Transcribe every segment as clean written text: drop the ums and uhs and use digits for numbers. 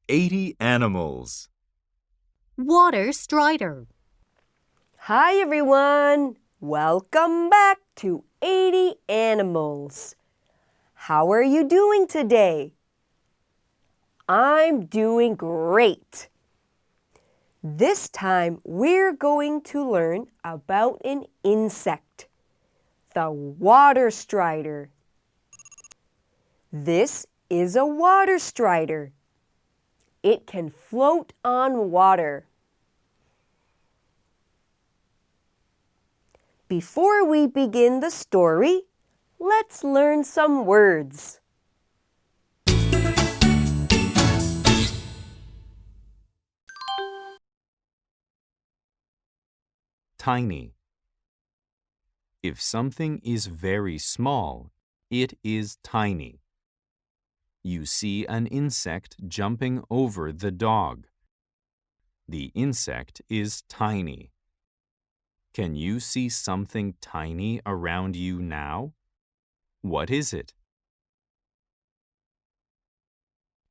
80 animals. Water strider. Hi everyone! Welcome back to 80 Animals. How are you doing today? I'm doing great. This time we're going to learn about an insect, the water strider. This is a water strider. It can float on water. Before we begin the story, let's learn some words. Tiny. If something is very small, it is tiny. You see an insect jumping over the dog. The insect is tiny. Can you see something tiny around you now? What is it?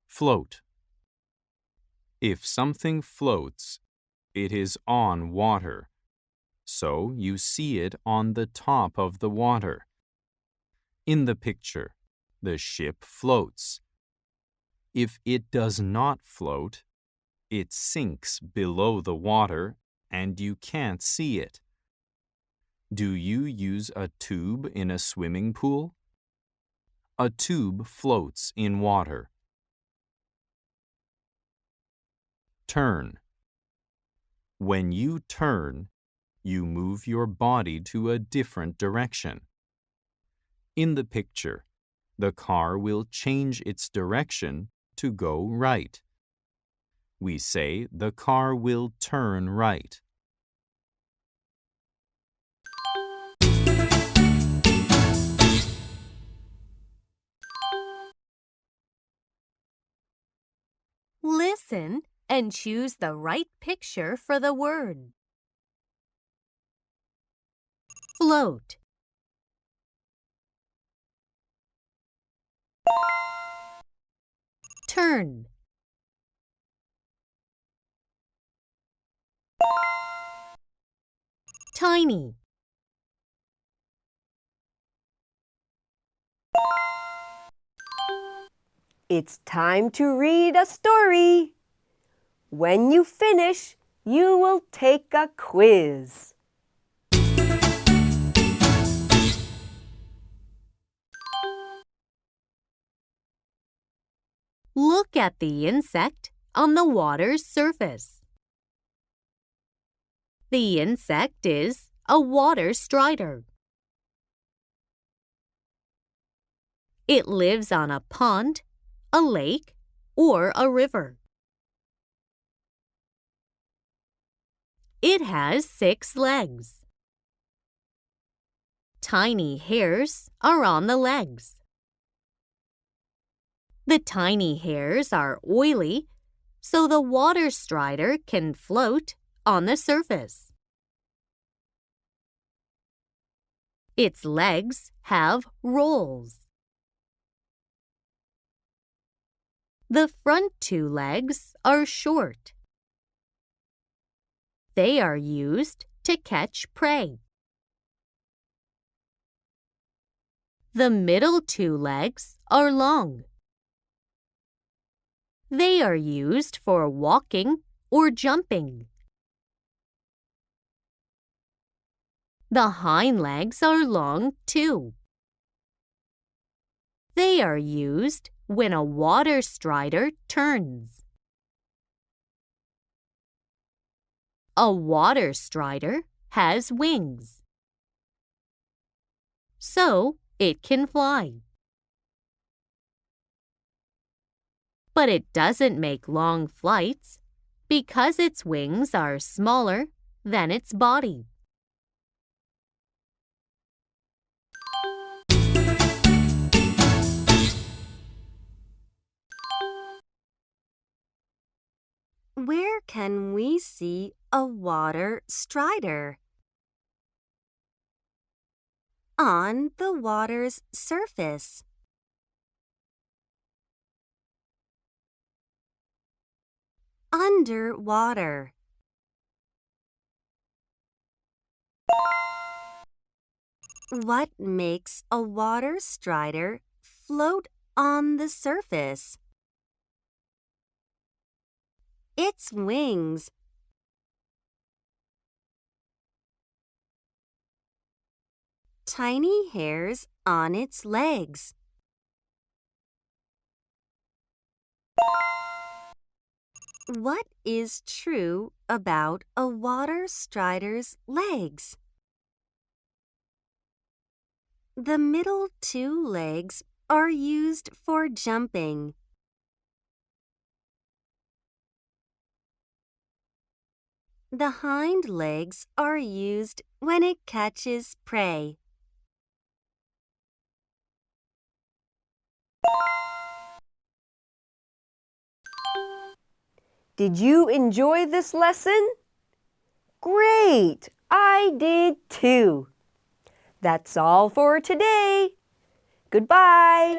Float. If something floats, it is on water, so you see it on the top of the water. In the picture, the ship floats. If it does not float, it sinks below the water and you can't see it. Do you use a tube in a swimming pool? A tube floats in water. Turn. When you turn, you move your body to a different direction. In the picture, the car will change its direction to go right. We say the car will turn right. Listen and choose the right picture for the word. Float. Turn. Tiny. It's time to read a story. When you finish, you will take a quiz. Look at the insect on the water's surface. The insect is a water strider. It lives on a pond, a lake, or a river. It has 6 legs. Tiny hairs are on the legs. The tiny hairs are oily, so the water strider can float on the surface. Its legs have rolls. The front 2 legs are short. They are used to catch prey. The middle 2 legs are long. They are used for walking or jumping. The hind legs are long too. They are used when a water strider turns. A water strider has wings, so it can fly. But it doesn't make long flights because its wings are smaller than its body. Where can we see a water strider? On the water's surface. underwater. What makes a water strider float on the surface? Its wings. Tiny hairs on its legs. What is true about a water strider's legs? The middle two legs are used for jumping. The hind legs are used when it catches prey. Did you enjoy this lesson? Great! I did too. That's all for today. Goodbye.